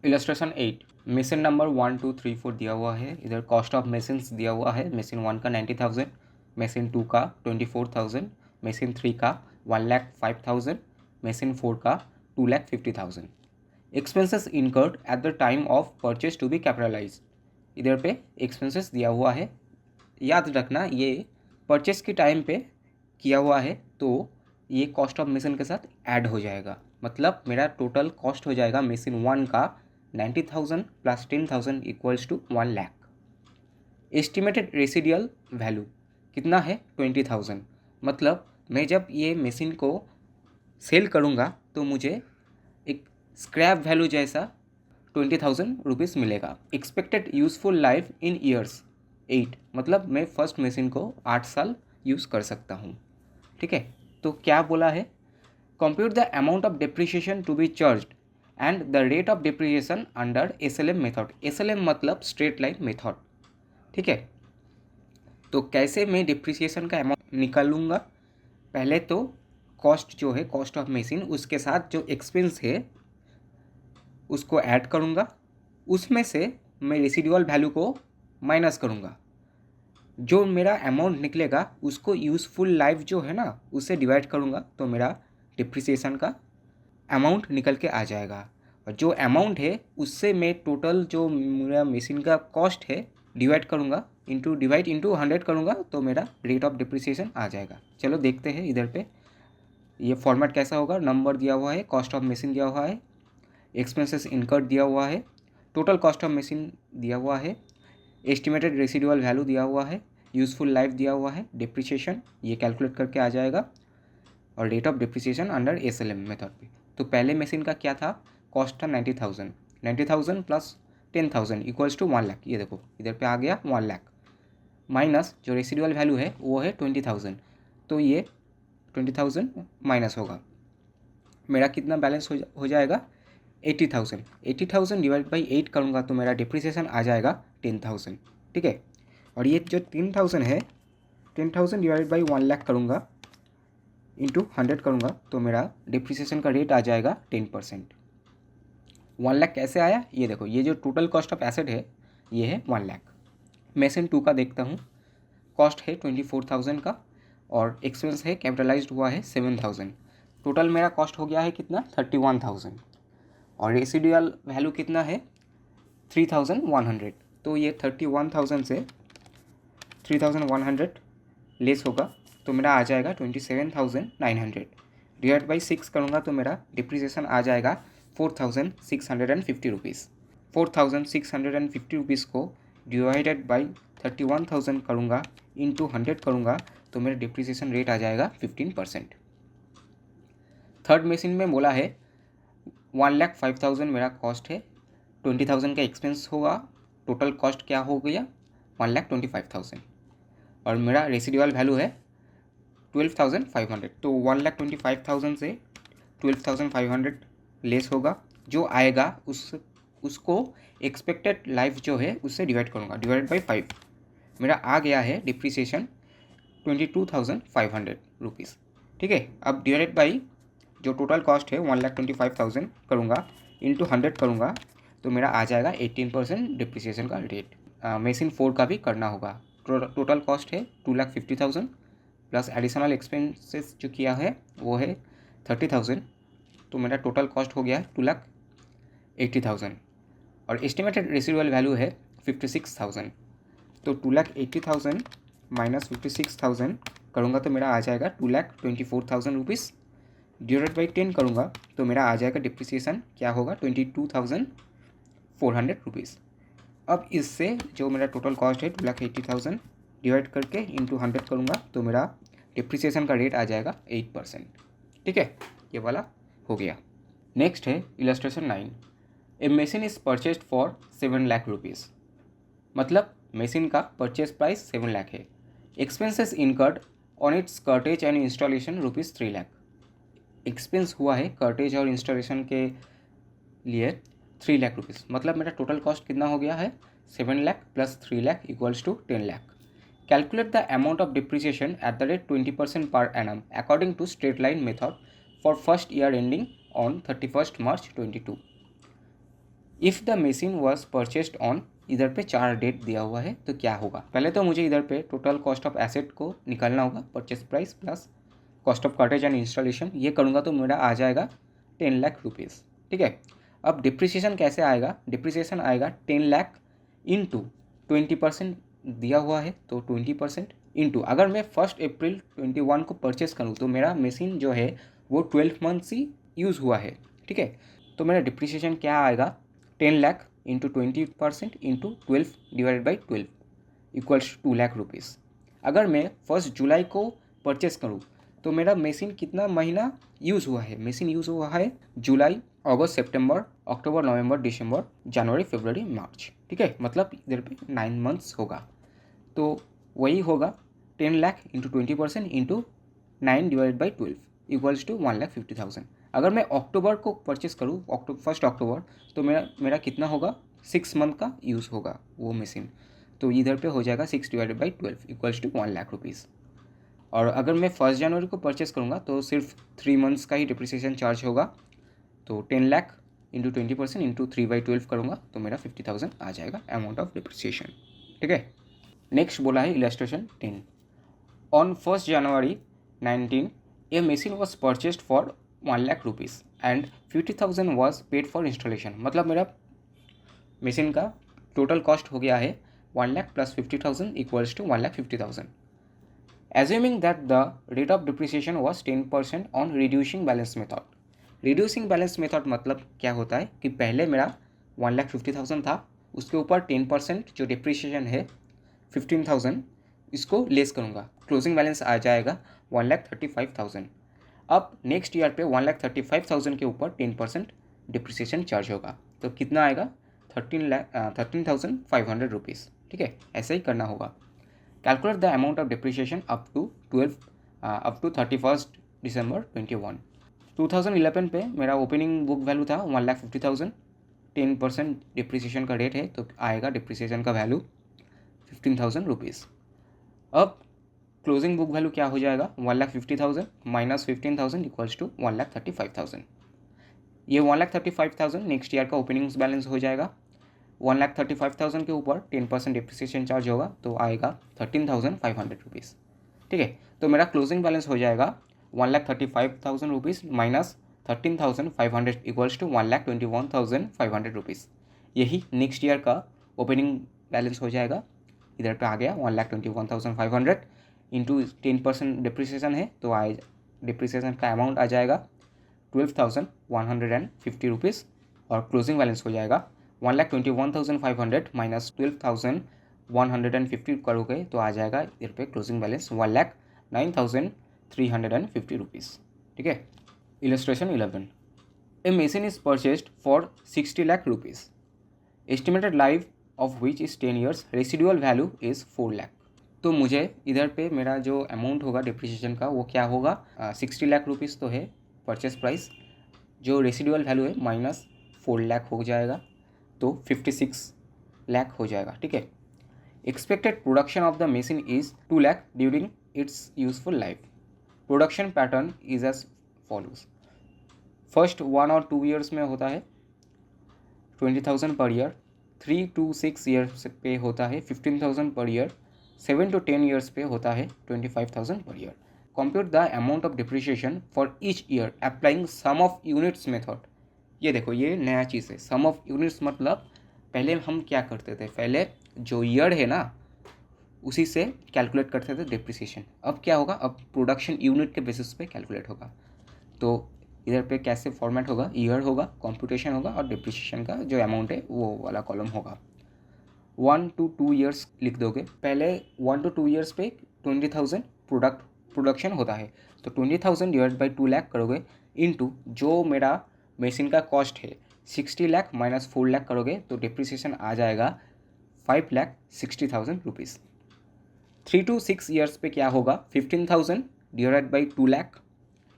Illustration 8 machine number 1 2 3 4 दिया हुआ है। इधर कॉस्ट ऑफ मशीन दिया हुआ है। मशीन 1 का 90,000, मशीन 2 का 24,000, मशीन 3 का 1,05,000, मशीन 4 का 2,50,000। Expenses incurred at the time of purchase to be capitalise. इधर पे एक्सपेंसेस दिया हुआ है। याद रखना ये परचेज के टाइम पे किया हुआ है तो ये कॉस्ट ऑफ मशीन के साथ ऐड हो जाएगा। मतलब मेरा टोटल कॉस्ट हो जाएगा मशीन 1 का 90,000 plus 10,000 equals to 1,00,000। Estimated residual value कितना है 20,000। मतलब मैं जब ये मशीन को सेल करूँगा तो मुझे एक स्क्रैप वैल्यू जैसा 20,000 रुपीज़ मिलेगा। Expected useful life in years 8, मतलब मैं फर्स्ट मशीन को 8 साल यूज़ कर सकता हूँ। ठीक है, तो क्या बोला है, compute the amount of depreciation to be charged and the rate of depreciation under SLM method. SLM मतलब स्ट्रेट लाइन मेथड। ठीक है, तो कैसे मैं डिप्रिसिएशन का अमाउंट निकालूंगा, पहले तो कॉस्ट जो है कॉस्ट ऑफ मशीन उसके साथ जो एक्सपेंस है उसको ऐड करूंगा, उसमें से मैं रेसिडुअल वैल्यू को माइनस करूंगा, जो मेरा अमाउंट निकलेगा उसको यूज़फुल लाइफ जो है ना उससे डिवाइड करूंगा तो मेरा डिप्रिसिएशन का अमाउंट निकल के आ जाएगा। और जो अमाउंट है उससे मैं टोटल जो मेरा मशीन का कॉस्ट है डिवाइड करूंगा, डिवाइड इंटू 100 करूंगा तो मेरा रेट ऑफ डिप्रिसिएशन आ जाएगा। चलो देखते हैं इधर पे ये फॉर्मेट कैसा होगा। नंबर दिया हुआ है, कॉस्ट ऑफ मशीन दिया हुआ है, एक्सपेंसेस इनकर्ड दिया हुआ है, टोटल कॉस्ट ऑफ मशीन दिया हुआ है, एस्टिमेटेड रेसिडुअल वैल्यू दिया हुआ है, यूज़फुल लाइफ दिया हुआ है, डिप्रिसिएशन ये कैलकुलेट करके आ जाएगा और rate of depreciation under SLM method पे। तो पहले मशीन का क्या था, कॉस्ट था 90,000, 90,000 प्लस 10,000 इक्वल्स टू 1,00,000। ये देखो इधर पे आ गया 1,00,000 माइनस जो रेसिडुअल वैल्यू है वो है 20,000, तो ये 20,000 माइनस होगा, मेरा कितना बैलेंस हो जाएगा 80,000। 80,000 डिवाइड बाई 8 करूँगा तो मेरा डिप्रिसिएशन आ जाएगा 10,000। ठीक है, और ये जो 10,000 है 10,000 डिवाइड बाई 1,00,000 करूँगा इंटू 100 करूँगा तो मेरा डिप्रिसिएशन का रेट आ जाएगा 10%। 1,00,000 कैसे आया, ये देखो ये जो टोटल कॉस्ट ऑफ एसेट है ये है 1,00,000। मशीन 2 का देखता हूँ, कॉस्ट है 24,000 का और एक्सपेंस है कैपिटलाइज्ड हुआ है 7,000। टोटल मेरा कॉस्ट हो गया है कितना 31,000 और रेसिडुअल वैल्यू कितना है 3,100। तो ये 31,000 से 3,100 लेस होगा तो मेरा आ जाएगा 27,900। डिवाइड बाई 6 करूँगा तो मेरा डिप्रिसिएशन आ जाएगा 4,650 रुपीज़। 4,650 रुपीज़ को डिवाइडेड बाई 31,000 करूँगा इंटू 100 करूँगा तो मेरा डिप्रिसिएशन रेट आ जाएगा 15%। थर्ड मशीन में बोला है 1,05,000 मेरा कॉस्ट है, 20,000 का एक्सपेंस होगा, टोटल कॉस्ट क्या हो गया 1,25,000 और मेरा रेसिडुअल वैल्यू है 12,500। तो 1,25,000 से 12,500 लेस होगा, जो आएगा उसको एक्सपेक्टेड लाइफ जो है उससे डिवाइड करूँगा, डिवाइड बाई 5 मेरा आ गया है डिप्रिसिएशन 22,500 रुपीज़। ठीक है, अब डिवाइड बाई जो टोटल कॉस्ट है 1,25,000 करूँगा इंटू 100 करूँगा तो मेरा आ जाएगा 18% डिप्रिसिएशन का रेट। मशीन 4 का भी करना होगा। टोटल कॉस्ट है 2,50,000 प्लस एडिशनल एक्सपेंसेस जो किया है वो है 30,000, तो मेरा टोटल कॉस्ट हो गया है 2,80,000 और एस्टिमेटेड रेसिडुअल वैल्यू है 56,000। तो 2,80,000 माइनस 56,000 करूँगा तो मेरा आ जाएगा 2,24,000 रुपीज़। डिवाइडेड बाई 10 करूँगा तो मेरा आ जाएगा डिप्रिसिएशन क्या होगा 22,400 रुपीज़। अब इससे जो मेरा टोटल कॉस्ट है 2,80,000 डिवाइड करके इंटू 100 करूँगा तो मेरा डिप्रिसिएशन का रेट आ जाएगा 8%। ठीक है, ये वाला हो गया। नेक्स्ट है illustration 9। A machine is purchased for 7,00,000 rupees, मतलब मशीन का परचेज प्राइस 7,00,000 है। Expenses incurred on it's curtains and installation rupees 3,00,000। Expense हुआ है कर्टेज और इंस्टॉलेशन के लिए 3,00,000 रुपीज़, मतलब मेरा टोटल कॉस्ट कितना हो गया है 7,00,000 plus 3,00,000 equals to 10,00,000। Calculate the amount of depreciation at the rate 20% per annum according to straight line method for first year ending on 31 March 2022। If the machine was purchased on, इधर पे 4 date दिया हुआ है तो क्या होगा। पहले तो मुझे इधर पे टोटल कॉस्ट ऑफ एसेट को निकालना होगा, purchase price plus cost of cottage and installation. ये करूँगा तो मेरा आ जाएगा 10 लाख रुपीज़। ठीक है, अब डिप्रिसिएशन कैसे आएगा, डिप्रिसिएशन आएगा 10 लाख इंटू 20% दिया हुआ है तो 20% इंटू, अगर मैं 1 अप्रैल 21 को परचेस करूँ तो मेरा मशीन जो है वो 12 मंथ्स ही यूज़ हुआ है। ठीक है, तो मेरा डिप्रिसिएशन क्या आएगा, 10 lakh into 20% into 12 divided by 12 equals 2 lakh rupees. अगर मैं 1 जुलाई को परचेस करूँ तो मेरा मशीन कितना महीना यूज़ हुआ है, मशीन यूज़ हुआ है जुलाई, अगस्त, सितंबर, अक्टूबर, नवंबर, दिसंबर, जनवरी, फरवरी, मार्च। ठीक है, मतलब इधर पे 9 मंथ्स होगा, तो वही होगा 10 lakh into 20% into 9 divide by 12 equals to 1,50,000। अगर मैं अक्टूबर को परचेस करूँ, 1 अक्टूबर, तो मेरा कितना होगा, 6 मंथ का यूज़ होगा वो मशीन, तो इधर पे हो जाएगा 6 divided by 12 equals to 1 lakh rupees. और अगर मैं 1 जनवरी को परचेस करूँगा तो सिर्फ 3 मंथ्स का ही डिप्रिसिएशन चार्ज होगा, तो 10 लाख इंटू 20% इंटू 3/12 करूँगा तो मेरा 50,000 आ जाएगा अमाउंट ऑफ डिप्रिसिएशन। ठीक है, नेक्स्ट बोला है illustration 10। On 1 January 19 A machine was purchased for 1 lakh rupees and 50,000 was paid for installation. मतलब मेरा मशीन का टोटल कॉस्ट हो गया है 1 lakh plus 50,000 equals to 1,50,000। Assuming that the rate of depreciation was 10% on reducing balance method. Reducing balance method मतलब क्या होता है कि पहले मेरा 1,50,000 था, उसके ऊपर 10% जो डिप्रिसिएशन है 15,000 इसको लेस करूँगा, क्लोजिंग बैलेंस आ जाएगा 1,35,000। अब नेक्स्ट ईयर पे 1,35,000 के ऊपर 10% डिप्रिसिएशन चार्ज होगा, तो कितना आएगा 13,500 रुपीज़। ठीक है, ऐसे ही करना होगा। Calculate the amount of depreciation up to 31st December 21। 2011 पे मेरा ओपनिंग बुक वैल्यू था 1,50,000, 10% डिप्रिसिएशन का रेट है तो आएगा डिप्रिसिएशन का वैल्यू 15,000 रुपीज़। अब क्लोजिंग बुक वैल्यू क्या हो जाएगा, 1,50,000 माइनस 15,000 इक्वल्स टू 1,35,000। ये 1,35,000 नेक्स्ट ईयर का ओपनिंग्स बैलेंस हो जाएगा। 1,35,000 के ऊपर 10% डिप्रिसिएशन चार्ज होगा तो आएगा 13,500 रुपीज़। ठीक है, तो मेरा क्लोजिंग बैलेंस हो जाएगा 1,35,000 rupees minus 13,500 equals to 1,21,500 rupees. यही नेक्स्ट ईयर का ओपनिंग बैलेंस हो जाएगा, इधर पे आ गया 1,21,500 इंटू 10% डिप्रिसिएशन है तो आए डिप्रिसिएशन का अमाउंट आ जाएगा 12,150 रुपीज़ और क्लोजिंग बैलेंस हो जाएगा 1,21,500 माइनस 12,150 करोगे तो आ जाएगा इधर पे क्लोजिंग बैलेंस 1,09,350 रुपीज़। ठीक है, illustration 11। A machine is purchased for 60 lakh rupees, estimated life of which is 10 years, residual value is 4 lakh. तो मुझे इधर पे मेरा जो अमाउंट होगा डिप्रिसिएशन का वो क्या होगा, 60 लाख रुपीज़ तो है परचेस प्राइस, जो रेसिडुअल वैल्यू है माइनस 4 लाख हो जाएगा तो 56 लाख हो जाएगा। ठीक है, expected production of the machine is 2 lakh during its useful life. Production pattern is as follows. First 1 और 2 ईयर्स में होता है 20,000 पर ईयर, 3 to 6 ईयर्स पे होता है 15,000 पर ईयर, 7 to 10 ईयर्स पे होता है 25,000 per year. Compute the amount of depreciation for each year applying sum of units method. ये देखो, ये नया चीज़ है। सम ऑफ यूनिट्स मतलब पहले हम क्या करते थे, पहले जो ईयर है ना उसी से कैलकुलेट करते थे डिप्रिसिएशन। अब क्या होगा, अब प्रोडक्शन यूनिट के बेसिस पे कैलकुलेट होगा। तो इधर पे कैसे फॉर्मेट होगा, ईयर होगा, कंप्यूटेशन होगा और डिप्रिसिएशन का जो अमाउंट है वो वाला कॉलम होगा। 1 to 2 ईयर्स लिख दोगे, पहले 1 to 2 ईयर्स पे 20,000 प्रोडक्शन होता है तो 20,000 डिवाइड बाई 2 लाख करोगे इनटू जो मेरा मशीन का कॉस्ट है 60 लाख माइनस 4 लाख करोगे तो डिप्रिसिएशन आ जाएगा 5,60,000 रुपीज़। 3 to 6 ईयर्स पे क्या होगा, 15,000 डिवाइड बाई 2 लाख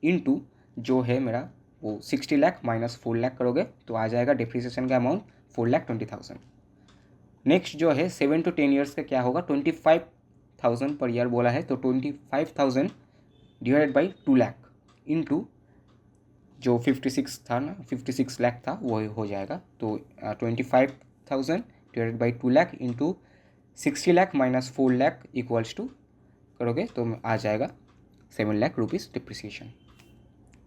इंटू जो है मेरा वो 60 लाख माइनस 4 लाख करोगे तो आ जाएगा डिप्रिसिएशन का अमाउंट 4,20,000। नेक्स्ट जो है 7 to 10 ईयर्स का क्या होगा, 25,000 पर ईयर बोला है तो 25,000 डिवाइडेड बाई 2 लाख इंटू जो 56 था ना, 56 लाख था, वो हो जाएगा। तो 25,000 divided by 2 lakh into 60 lakh minus 4 lakh equals to करोगे तो आ जाएगा 7 लाख रुपीज़ डिप्रिसिएशन।